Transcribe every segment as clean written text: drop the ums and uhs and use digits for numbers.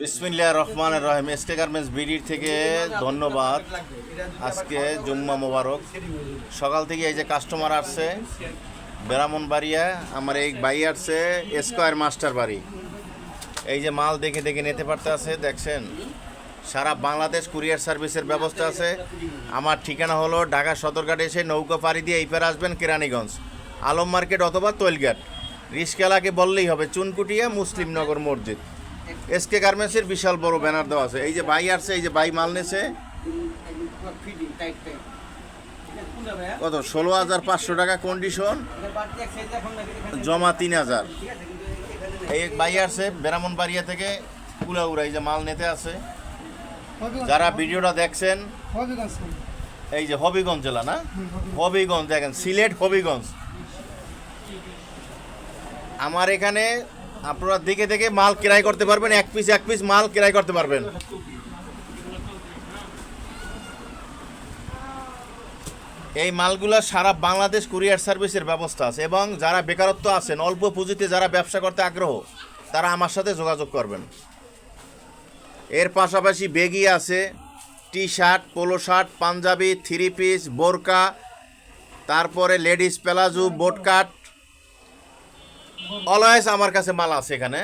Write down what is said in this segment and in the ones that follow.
বিসমিল্লাহির রহমানির রহিম। SK garments বিডির থেকে ধন্যবাদ। আজকে জুম্মা মোবারক। সকাল থেকে এই যে কাস্টমার আসছে ব্রাহ্মণবাড়িয়া, আমার এই ভাই আসছে স্কয়ার মাস্টার বাড়ি। এই যে মাল দেখে দেখে নিতে পারতে আছে, দেখছেন সারা বাংলাদেশ কুরিয়ার সার্ভিসের ব্যবস্থা আছে। আমার ঠিকানা হলো ঢাকা সদরঘাট, এসে নৌকা পাড়ি দিয়ে এই পারে আসবেন কেরানীগঞ্জ, আলম মার্কেট অথবা তৈলঘাট। রিস্কালাকে বললেই হবে চুনকুটিয়া মুসলিমনগর মসজিদ। এসকে গার্মেন্টসের বিশাল বড় ব্যানার দেওয়া আছে। এই যে ভাই আসছে, এই যে ভাই মাল নেছে কত 16,500 টাকা কন্ডিশন, জমা 3,000। এই ভাই আসছে ব্রাহ্মণবাড়িয়া থেকে কুলাউড়া, এই যে মাল নিতে আছে। যারা ভিডিওটা দেখছেন এই যে হবিগঞ্জ জেলা না, হবিগঞ্জ দেখেন, সিলেট হবিগঞ্জ। আমার এখানে আপনারা দেখে দেখে মাল ক্রয় করতে পারবেন, এক পিস মাল ক্রয় করতে পারবেন। এই মালগুলো সারা বাংলাদেশ কুরিয়ার সার্ভিসের ব্যবস্থা আছে, এবং যারা বেকারত্ব আছেন, অল্প পুঁজিতে যারা ব্যবসা করতে আগ্রহ, তারা আমার সাথে যোগাযোগ করবেন। এর পাশাপাশি বেগি আছে, T shirt, polo shirt, panjabi, three piece, বোরকা, তারপরে লেডিস প্লাজো, বোটকাট, অলওয়েজ আমার কাছে মাল আছে এখানে।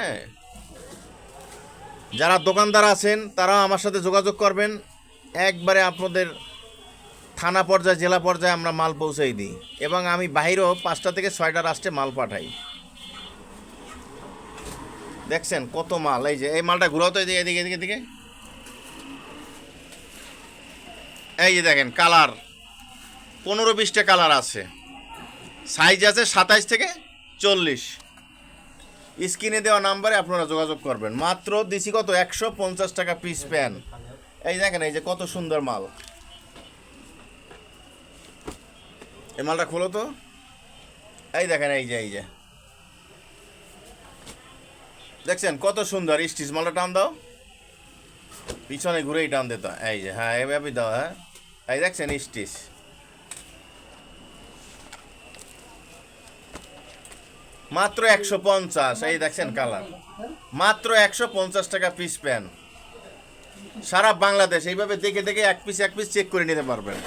যারা দোকানদার আছেন তারাও আমার সাথে যোগাযোগ করবেন। একবারে আপনাদের থানা পর্যায়ে, জেলা পর্যায়ে আমরা মাল পৌঁছাই দিই, এবং আমি বাইরেও 5টা থেকে 6টা রাষ্ট্রে মাল পাঠাই। দেখছেন কত মাল। এই যে এই মালটা ঘুরাও তো, এদিকে এদিকে এদিকে। এই যে দেখেন কালার 15-20টা কালার আছে, সাইজ আছে 27 থেকে 40। স্ক্রিনে দেওয়া নাম্বারে আপনারা যোগাযোগ করবেন। মাত্র দিছি কত 150 টাকা পিস প্যান। এই দেখেন এই যে কত সুন্দর মাল। এই মালটা খোলো তো। এই দেখেন এই যে দেখছেন কত সুন্দর স্টিচ। মালটা টান দাও, পিছনে ঘুরেই টান দিত। এই যে হ্যাঁ, এভাবে দাও। হ্যাঁ এই দেখছেন স্টিচ। মাত্র 150। এই দেখছেন কালার, মাত্র 150 টাকা পিস প্যান। সারা বাংলাদেশ এইভাবে দেখে দেখে এক পিস চেক করে নিতে পারবেন।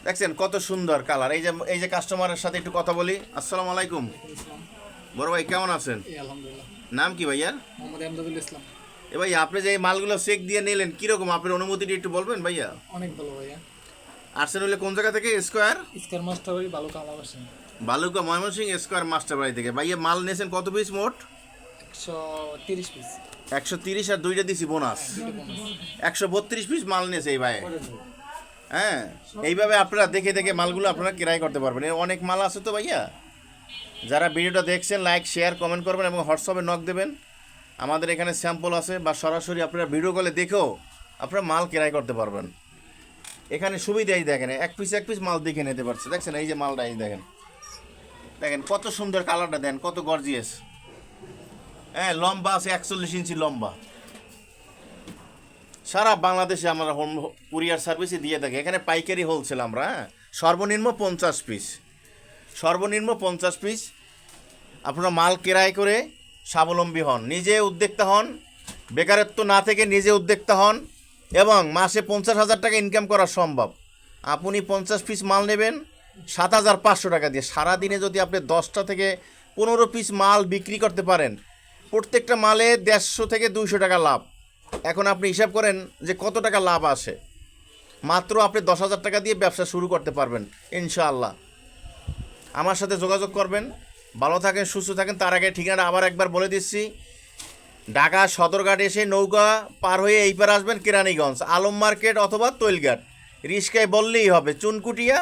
দেখছেন কত সুন্দর কালার। এই যে কাস্টমারের সাথে একটু কথা বলি। আসসালামু আলাইকুম বড় ভাই, কেমন আছেন? নাম কি ভাইয়া? এ ভাই, আপনি যে এই মালগুলো চেক দিয়ে নিলেন, কিরকম আপনার অনুমতিটি একটু বলবেন ভাইয়া? অনেক ভালো ভাইয়া। আসছেন হলে কোন জায়গা থেকে? স্কয়ার মাস্টার বাড়ি, বালুকা আলাবাসী, বালুকা ময়মনসিংহ স্কয়ার মাস্টার বাড়ি থেকে। ভাইয়া মাল নিয়েছেন কত পিস মোট? 130 পিস। 130 আর 2টা দিছি বোনাস, 132 পিস মাল নিয়েছে এই ভাই। হ্যাঁ, এইভাবে আপনারা দেখে দেখে মালগুলো আপনারা ক্রয় করতে পারবেন। অনেক মাল আছে তো ভাইয়া। যারা ভিডিওটা দেখছেন লাইক, শেয়ার, কমেন্ট করবেন এবং হোয়াটসঅ্যাপে নক দেবেন। আমাদের এখানে স্যাম্পল আছে, বা সরাসরি আপনারা ভিডিও কলে দেখেও আপনারা মাল ক্রয় করতে পারবেন। এখানে সুবিধাই দেখেন, এক পিস মাল দেখে নিতে পারছে। দেখছেন এই যে মালটা, এই দেখেন দেখেন কত সুন্দর কালারটা, দেন কত গর্জিয়াস। হ্যাঁ, লম্বা আছে 41 ইঞ্চি লম্বা। সারা বাংলাদেশে আমরা হোম কুরিয়ার সার্ভিসই দিয়ে থাকি। এখানে পাইকারি হোলসেল আমরা। হ্যাঁ, সর্বনিম্ন 50 পিস, সর্বনিম্ন 50 পিস আপনারা মাল ক্রয় করে স্বাবলম্বী হন, নিজে উদ্যোক্তা হন, বেকারত্ব না থেকে নিজে উদ্যোক্তা হন, এবং মাসে 50,000 টাকা ইনকাম করা সম্ভব। আপনি 50 পিস মাল নেবেন 7,500 টাকা দিয়ে। সারাদিনে যদি আপনি 10টা থেকে 15 পিস মাল বিক্রি করতে পারেন, প্রত্যেকটা মালে 150 থেকে 200 টাকা লাভ। এখন আপনি হিসাব করেন যে কত টাকা লাভ আসে। মাত্র আপনি 10,000 টাকা দিয়ে ব্যবসা শুরু করতে পারবেন ইনশাআল্লাহ। আমার সাথে যোগাযোগ করবেন। ভালো থাকেন, সুস্থ থাকেন। তার আগে ঠিকানা আবার একবার বলে দিচ্ছি, ঢাকা সদরঘাট এসে নৌকা পার হয়ে এই পার আসবেন কেরানীগঞ্জ, আলম মার্কেট অথবা তৈলঘাট। রিস্কায় বললেই হবে চুনকুটিয়া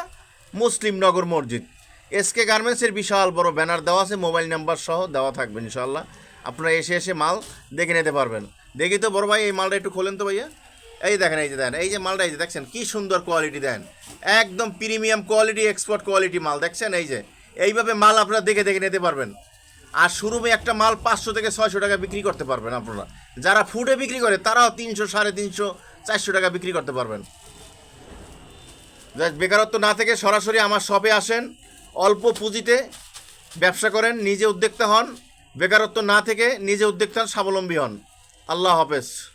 মুসলিমনগর মসজিদ। এসকে গার্মেন্টসের বিশাল বড় ব্যানার দেওয়া আছে, মোবাইল নাম্বার সহ দেওয়া থাকবে ইনশাআল্লাহ। আপনারা এসে মাল দেখে নিতে পারবেন। দেখি তো বড় ভাই, এই মালটা একটু খোলেন তো ভাইয়া। এই দেখেন এই যে দেন, এই যে মালটা, এই যে দেখছেন কি সুন্দর কোয়ালিটি, দেন একদম প্রিমিয়াম কোয়ালিটি, এক্সপোর্ট কোয়ালিটি মাল। দেখছেন এই যে এইভাবে মাল আপনারা দেখে দেখে নিতে পারবেন। আর শুরুমে একটা মাল 500 থেকে 600 টাকা বিক্রি করতে পারবেন আপনারা। যারা ফুডে বিক্রি করে তারাও 300, 350, 400 টাকা বিক্রি করতে পারবেন। বেকারত্ব না থেকে সরাসরি আমার শপে আসেন, অল্প পুঁজিতে ব্যবসা করেন, নিজে উদ্যোক্তা হন, বেকারত্ব না থেকে নিজে উদ্যোক্তা হন, স্বাবলম্বী হন। আল্লাহ হাফেজ।